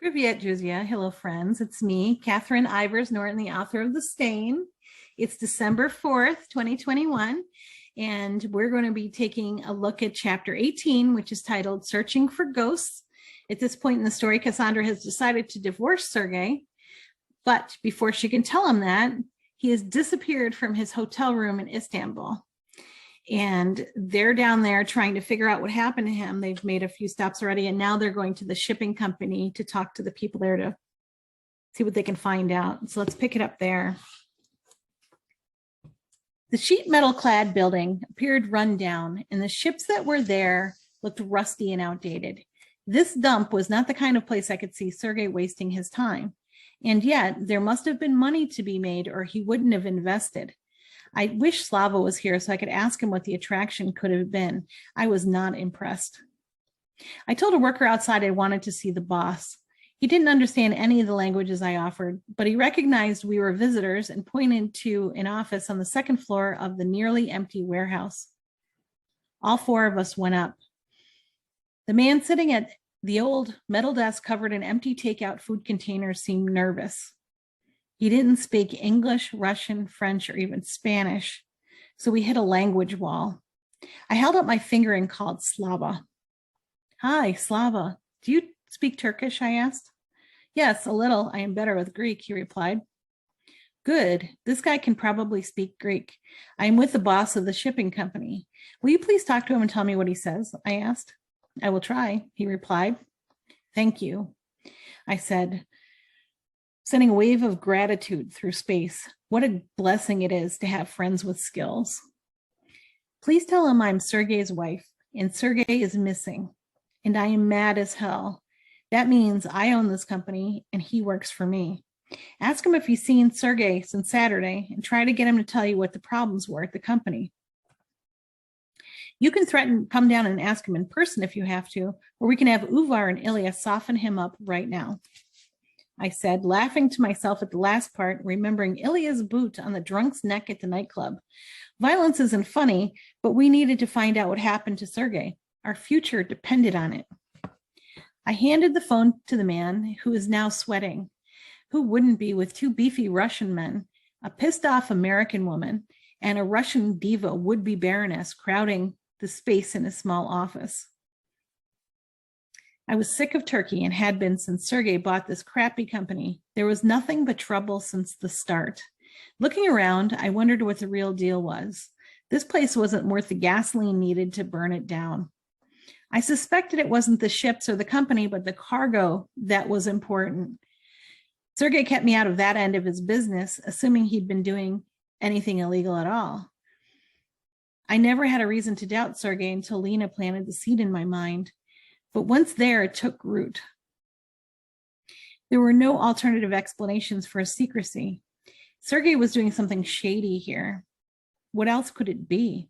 Privyet, Juzia. Hello, friends. It's me, Catherine Ivers Norton, the author of The Stain. It's December 4th, 2021, and we're going to be taking a look at chapter 18, which is titled Searching for Ghosts. At this point in the story, Cassandra has decided to divorce Sergei, but before she can tell him that, he has disappeared from his hotel room in Istanbul. And they're down there trying to figure out what happened to him. They've made a few stops already, and now they're going to the shipping company to talk to the people there to see what they can find out. So let's pick it up there. The sheet metal clad building appeared run down, and the ships that were there looked rusty and outdated. This dump was not the kind of place I could see Sergei wasting his time. And yet there must have been money to be made, or he wouldn't have invested. I wish Slava was here so I could ask him what the attraction could have been. I was not impressed. I told a worker outside I wanted to see the boss. He didn't understand any of the languages I offered, but he recognized we were visitors and pointed to an office on the second floor of the nearly empty warehouse. All four of us went up. The man sitting at the old metal desk covered in empty takeout food containers seemed nervous. He didn't speak English, Russian, French, or even Spanish, so we hit a language wall. I held up my finger and called Slava. Hi, Slava. Do you speak Turkish? I asked. Yes, a little. I am better with Greek, he replied. Good. This guy can probably speak Greek. I am with the boss of the shipping company. Will you please talk to him and tell me what he says? I asked. I will try, he replied. Thank you, I said, sending a wave of gratitude through space. What a blessing it is to have friends with skills. Please tell him I'm Sergei's wife, and Sergei is missing, and I am mad as hell. That means I own this company, and he works for me. Ask him if he's seen Sergei since Saturday, and try to get him to tell you what the problems were at the company. You can threaten, come down and ask him in person if you have to, or we can have Uvar and Ilya soften him up right now, I said, laughing to myself at the last part, remembering Ilya's boot on the drunk's neck at the nightclub. Violence isn't funny, but we needed to find out what happened to Sergei. Our future depended on it. I handed the phone to the man, who is now sweating. Who wouldn't be with two beefy Russian men, a pissed-off American woman, and a Russian diva would-be baroness crowding the space in a small office. I was sick of Turkey and had been since Sergei bought this crappy company. There was nothing but trouble since the start. Looking around, I wondered what the real deal was. This place wasn't worth the gasoline needed to burn it down. I suspected it wasn't the ships or the company, but the cargo that was important. Sergei kept me out of that end of his business, assuming he'd been doing anything illegal at all. I never had a reason to doubt Sergei until Lena planted the seed in my mind. But once there, it took root. There were no alternative explanations for his secrecy. Sergei was doing something shady here. What else could it be?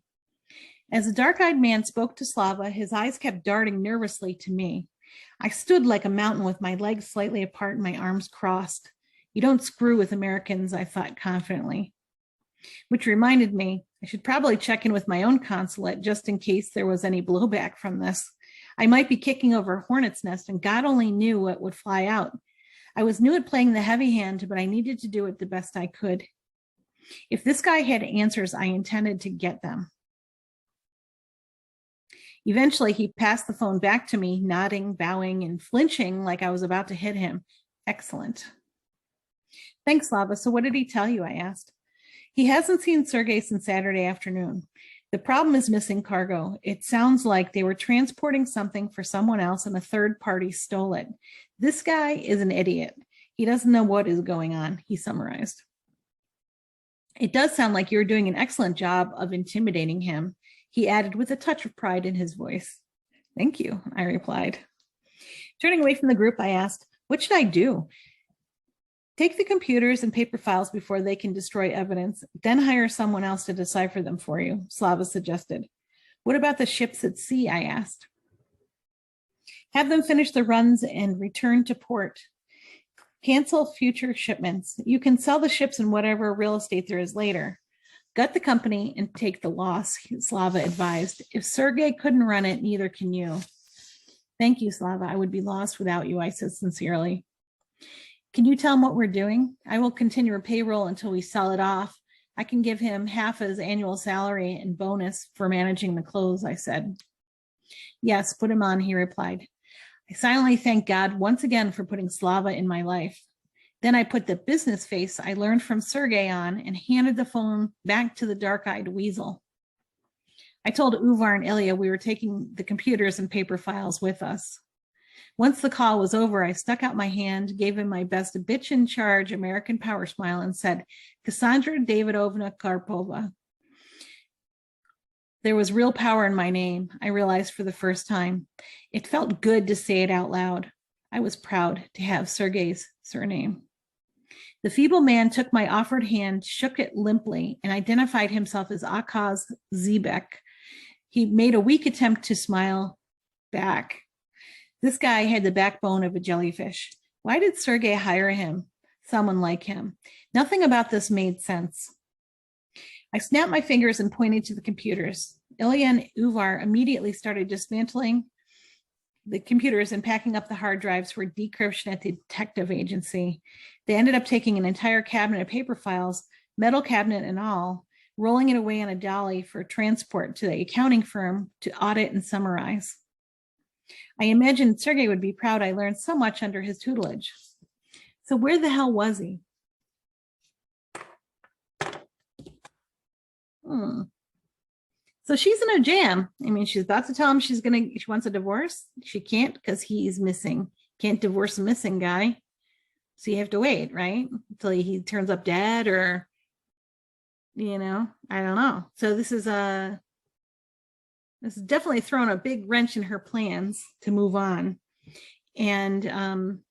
As the dark-eyed man spoke to Slava, his eyes kept darting nervously to me. I stood like a mountain with my legs slightly apart and my arms crossed. You don't screw with Americans, I thought confidently. Which reminded me, I should probably check in with my own consulate just in case there was any blowback from this. I might be kicking over a hornet's nest, and God only knew what would fly out. I was new at playing the heavy hand, but I needed to do it the best I could. If this guy had answers, I intended to get them. Eventually, he passed the phone back to me, nodding, bowing, and flinching like I was about to hit him. Excellent. Thanks, Slava. So what did he tell you? I asked. He hasn't seen Sergei since Saturday afternoon. The problem is missing cargo. It sounds like they were transporting something for someone else and a third party stole it. This guy is an idiot. He doesn't know what is going on, he summarized. It does sound like you're doing an excellent job of intimidating him, he added with a touch of pride in his voice. Thank you, I replied. Turning away from the group, I asked, what should I do? Take the computers and paper files before they can destroy evidence, then hire someone else to decipher them for you, Slava suggested. What about the ships at sea? I asked. Have them finish the runs and return to port. Cancel future shipments. You can sell the ships and whatever real estate there is later. Gut the company and take the loss, Slava advised. If Sergei couldn't run it, neither can you. Thank you, Slava. I would be lost without you, I said sincerely. Can you tell him what we're doing? I will continue a payroll until we sell it off. I can give him half his annual salary and bonus for managing the clothes, I said. Yes, put him on, he replied. I silently thanked God once again for putting Slava in my life. Then I put the business face I learned from Sergei on and handed the phone back to the dark-eyed weasel. I told Uvar and Ilya we were taking the computers and paper files with us. Once the call was over, I stuck out my hand, gave him my best bitch in charge American power smile, and said, Cassandra Davidovna Karpova. There was real power in my name, I realized for the first time. It felt good to say it out loud. I was proud to have Sergei's surname. The feeble man took my offered hand, shook it limply, and identified himself as Akaz Zebek. He made a weak attempt to smile back. This guy had the backbone of a jellyfish. Why did Sergei hire him? Someone like him. Nothing about this made sense. I snapped my fingers and pointed to the computers. Ilya and Uvar immediately started dismantling the computers and packing up the hard drives for decryption at the detective agency. They ended up taking an entire cabinet of paper files, metal cabinet and all, rolling it away on a dolly for transport to the accounting firm to audit and summarize. I imagined Sergei would be proud I learned so much under his tutelage. So where the hell was he? So she's in a jam. I mean, she's about to tell him she wants a divorce. She can't because he's missing. Can't divorce a missing guy. So you have to wait, right? Until he turns up dead or, I don't know. So this is definitely thrown a big wrench in her plans to move on. And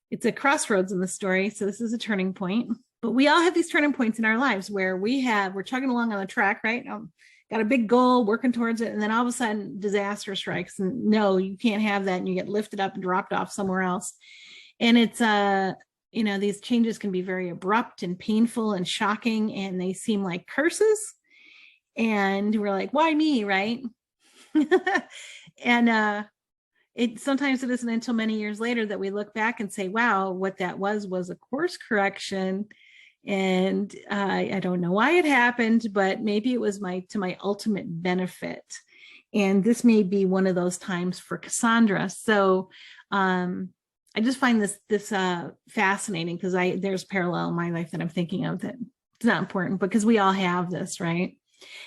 it's a crossroads in the story. So this is a turning point. But we all have these turning points in our lives where we're chugging along on the track, right? Got a big goal, working towards it. And then all of a sudden disaster strikes. And no, you can't have that. And you get lifted up and dropped off somewhere else. And it's, these changes can be very abrupt and painful and shocking. And they seem like curses. And we're like, why me, right? And sometimes it isn't until many years later that we look back and say, wow, what that was a course correction. And I don't know why it happened, but maybe it was to my ultimate benefit. And this may be one of those times for Cassandra. So I just find this fascinating because there's parallel in my life that I'm thinking of that it's not important because we all have this, right?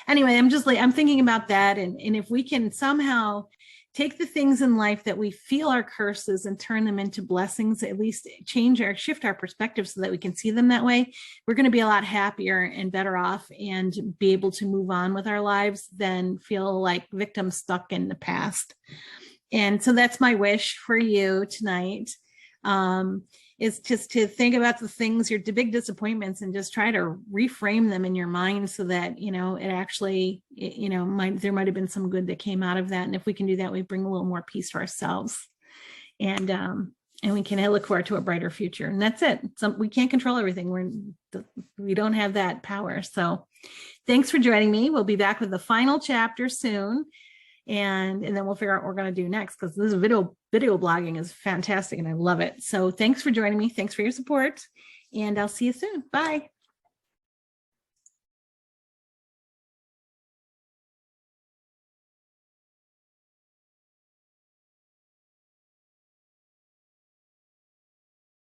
Anyway, I'm thinking about that. And if we can somehow take the things in life that we feel are curses and turn them into blessings, at least shift our perspective so that we can see them that way, we're going to be a lot happier and better off and be able to move on with our lives than feel like victims stuck in the past. And so that's my wish for you tonight. Is just to think about the things, your big disappointments, and just try to reframe them in your mind so that, it actually, there might've been some good that came out of that. And if we can do that, we bring a little more peace to ourselves and we can look forward to a brighter future. And that's it. We can't control everything. We don't have that power. So thanks for joining me. We'll be back with the final chapter soon. And then we'll figure out what we're going to do next, because this video blogging is fantastic and I love it. So thanks for joining me. Thanks for your support, and I'll see you soon. Bye.